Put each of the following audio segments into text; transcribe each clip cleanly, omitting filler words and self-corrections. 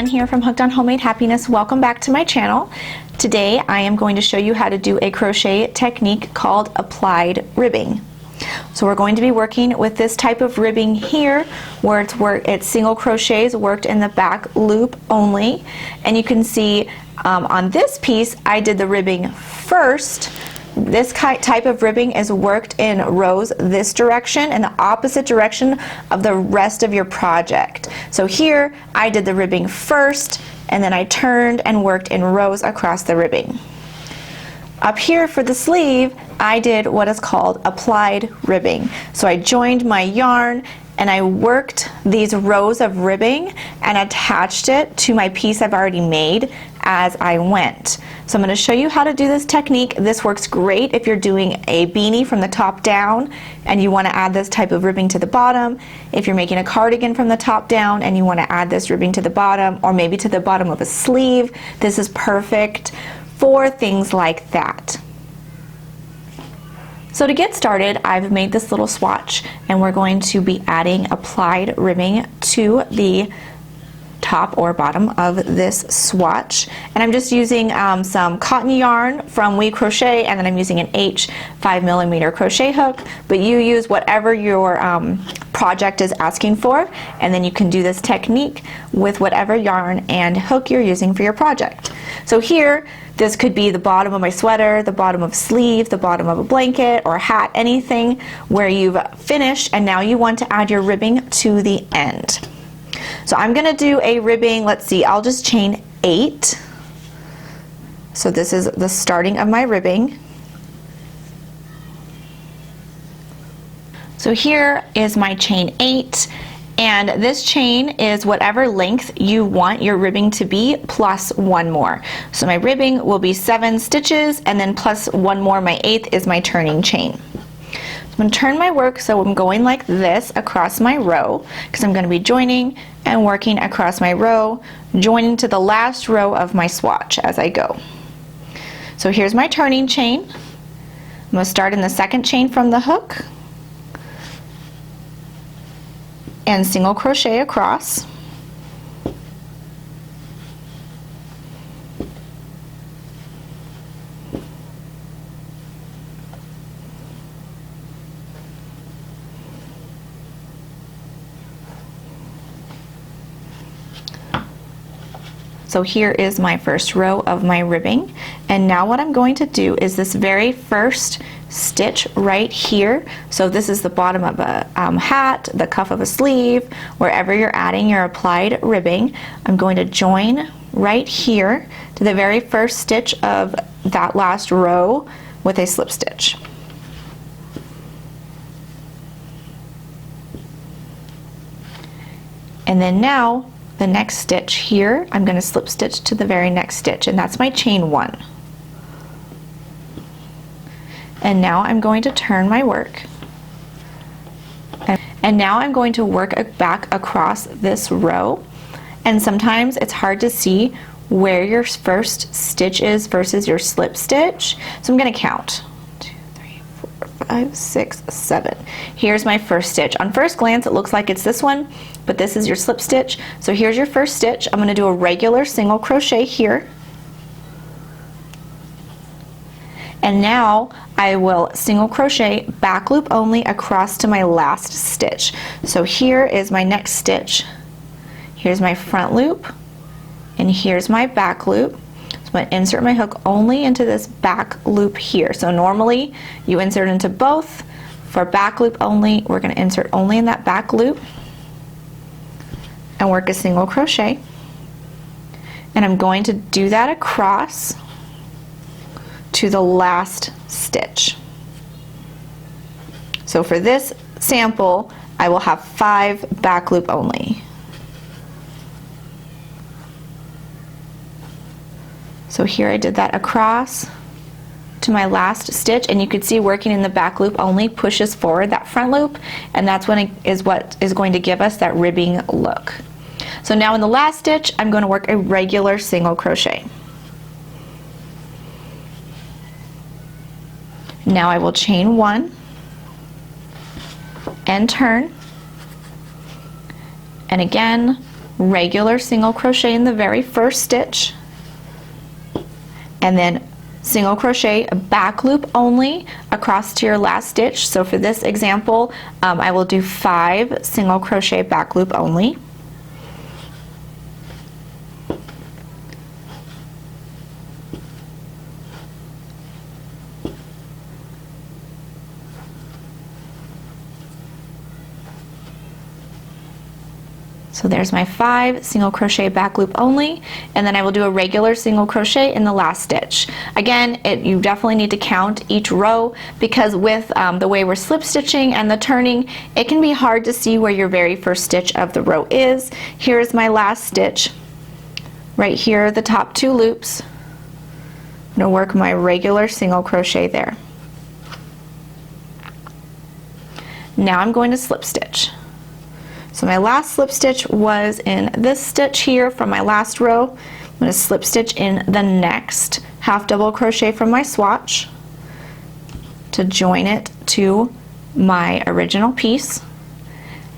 Jan here from Hooked on Homemade Happiness. Welcome back to my channel. Today I am going to show you how to do a crochet technique called applied ribbing. So we're going to be working with this type of ribbing here where it's single crochets worked in the back loop only, and you can see on this piece I did the ribbing first. This type of ribbing is worked in rows this direction and the opposite direction of the rest of your project. So here I did the ribbing first and then I turned and worked in rows across the ribbing. Up here for the sleeve I did what is called applied ribbing. So I joined my yarn and I worked these rows of ribbing and attached it to my piece I've already made as I went. So I'm going to show you how to do this technique. This works great if you're doing a beanie from the top down and you want to add this type of ribbing to the bottom. If you're making a cardigan from the top down and you want to add this ribbing to the bottom, or maybe to the bottom of a sleeve, this is perfect for things like that. So to get started, I've made this little swatch and we're going to be adding applied ribbing to the top or bottom of this swatch, and I'm just using some cotton yarn from We Crochet, and then I'm using an H 5mm crochet hook, but you use whatever your project is asking for, and then you can do this technique with whatever yarn and hook you're using for your project. So here this could be the bottom of my sweater, the bottom of a sleeve, the bottom of a blanket or a hat, anything where you've finished and now you want to add your ribbing to the end. So I'm going to do a ribbing, let's see, I'll just chain 8. So this is the starting of my ribbing. So here is my chain 8, and this chain is whatever length you want your ribbing to be plus one more. So my ribbing will be 7 stitches and then plus one more, my 8th is my turning chain. I'm going to turn my work so I'm going like this across my row because I'm going to be joining and working across my row, joining to the last row of my swatch as I go. So here's my turning chain. I'm going to start in the second chain from the hook and single crochet across. So here is my first row of my ribbing, and now what I'm going to do is this very first stitch right here. So this is the bottom of a hat, the cuff of a sleeve, wherever you're adding your applied ribbing. I'm going to join right here to the very first stitch of that last row with a slip stitch. And then now the next stitch here, I'm going to slip stitch to the very next stitch, and that's my chain 1. And now I'm going to turn my work, and now I'm going to work back across this row, and sometimes it's hard to see where your first stitch is versus your slip stitch, so I'm going to count 2, 3, 4, 5, 6, 7. Here's my first stitch. On first glance it looks like it's this one, but this is your slip stitch. So here's your first stitch. I'm going to do a regular single crochet here, and now I will single crochet back loop only across to my last stitch. So here is my next stitch, here's my front loop, and here's my back loop. So I'm going to insert my hook only into this back loop here. So normally you insert into both. For back loop only, we're going to insert only in that back loop and work a single crochet, and I'm going to do that across to the last stitch. So for this sample I will have 5 back loop only. So here I did that across to my last stitch, and you can see working in the back loop only pushes forward that front loop, and that's what is going to give us that ribbing look. So now in the last stitch I'm going to work a regular single crochet. Now I will chain 1 and turn, and again regular single crochet in the very first stitch, and then single crochet back loop only across to your last stitch. So for this example, I will do 5 single crochet back loop only. So there's my 5 single crochet back loop only, and then I will do a regular single crochet in the last stitch. Again, you definitely need to count each row, because with the way we're slip stitching and the turning, it can be hard to see where your very first stitch of the row is. Here's my last stitch. Right here are the top 2 loops. I'm going to work my regular single crochet there. Now I'm going to slip stitch. So my last slip stitch was in this stitch here from my last row. I'm going to slip stitch in the next half double crochet from my swatch to join it to my original piece.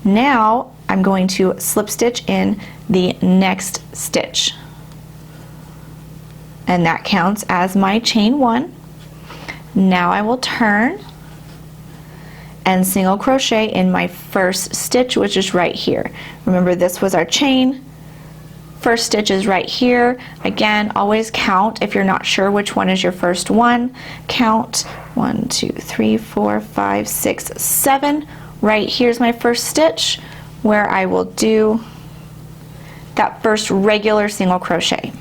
Now I'm going to slip stitch in the next stitch, and that counts as my chain 1. Now I will turn and single crochet in my first stitch, which is right here. Remember, this was our chain. First stitch is right here. Again, always count if you're not sure which one is your first one. Count 1, 2, 3, 4, 5, 6, 7. Right here's my first stitch where I will do that first regular single crochet,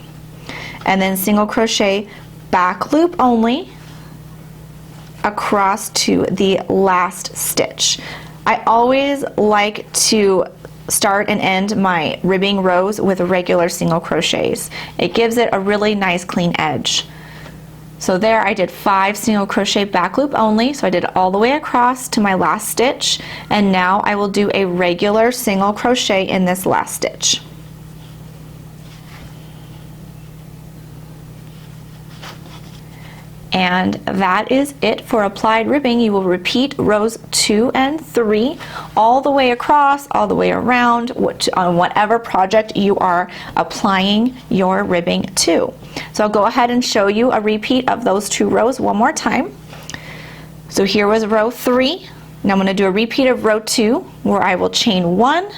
and then single crochet back loop only across to the last stitch. I always like to start and end my ribbing rows with regular single crochets. It gives it a really nice clean edge. So there I did 5 single crochet back loop only, so I did all the way across to my last stitch, and now I will do a regular single crochet in this last stitch. And that is it for applied ribbing. You will repeat rows 2 and 3 all the way across, all the way around, on whatever project you are applying your ribbing to. So I'll go ahead and show you a repeat of those 2 rows one more time. So here was row 3. Now I'm going to do a repeat of row 2 where I will chain 1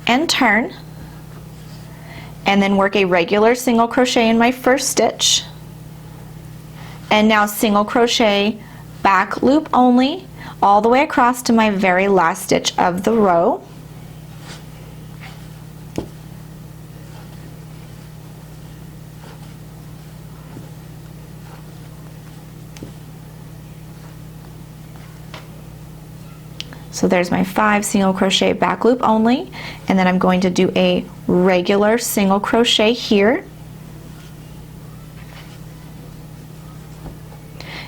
and turn, and then work a regular single crochet in my first stitch. And now single crochet back loop only all the way across to my very last stitch of the row. So there's my 5 single crochet back loop only, and then I'm going to do a regular single crochet here.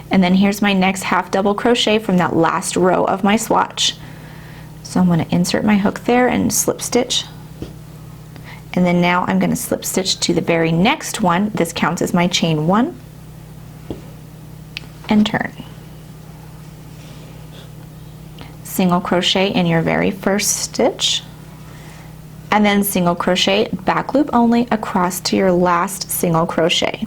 And then here's my next half double crochet from that last row of my swatch. So I'm going to insert my hook there and slip stitch. And then now I'm going to slip stitch to the very next one. This counts as my chain 1. And turn. Single crochet in your very first stitch. And then single crochet back loop only across to your last single crochet.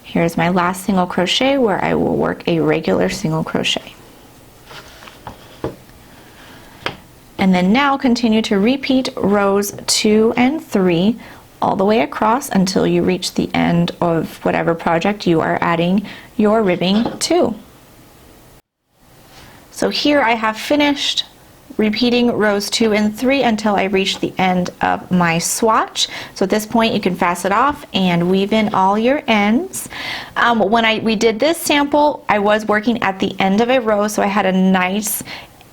Here's my last single crochet where I will work a regular single crochet. And then now continue to repeat rows 2 and 3 all the way across until you reach the end of whatever project you are adding your ribbing to. So here I have finished repeating rows 2 and 3 until I reach the end of my swatch. So at this point you can fast it off and weave in all your ends. When we did this sample, I was working at the end of a row, so I had a nice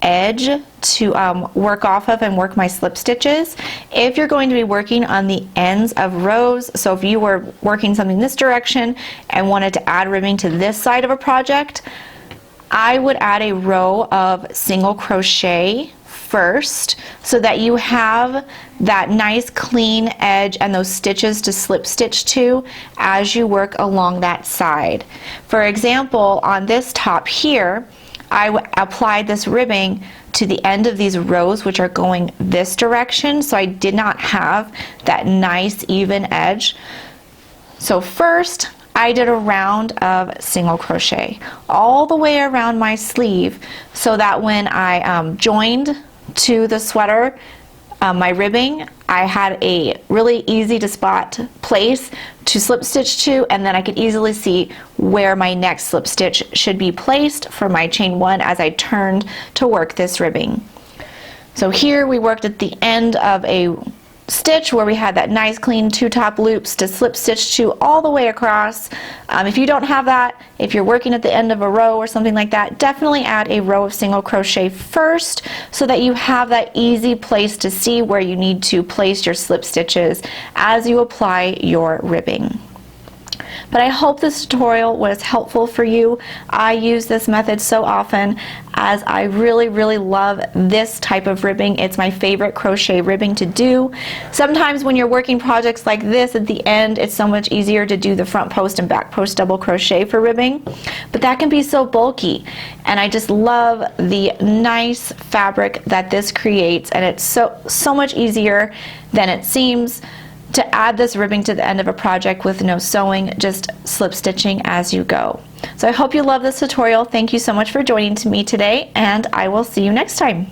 edge to work off of and work my slip stitches. If you're going to be working on the ends of rows, so if you were working something this direction and wanted to add ribbing to this side of a project, I would add a row of single crochet first so that you have that nice clean edge and those stitches to slip stitch to as you work along that side. For example, on this top here, I applied this ribbing to the end of these rows, which are going this direction, so I did not have that nice even edge. So first I did a round of single crochet all the way around my sleeve so that when I joined to the sweater my ribbing, I had a really easy to spot place to slip stitch to, and then I could easily see where my next slip stitch should be placed for my chain 1 as I turned to work this ribbing. So here we worked at the end of a stitch where we had that nice clean 2 top loops to slip stitch to all the way across. If you don't have that, if you're working at the end of a row or something like that, definitely add a row of single crochet first so that you have that easy place to see where you need to place your slip stitches as you apply your ribbing. But I hope this tutorial was helpful for you. I use this method so often as I really love this type of ribbing. It's my favorite crochet ribbing to do. Sometimes when you're working projects like this at the end, it's so much easier to do the front post and back post double crochet for ribbing, but that can be so bulky, and I just love the nice fabric that this creates, and it's so much easier than it seems to add this ribbing to the end of a project with no sewing, just slip stitching as you go. So I hope you love this tutorial. Thank you so much for joining me today, and I will see you next time.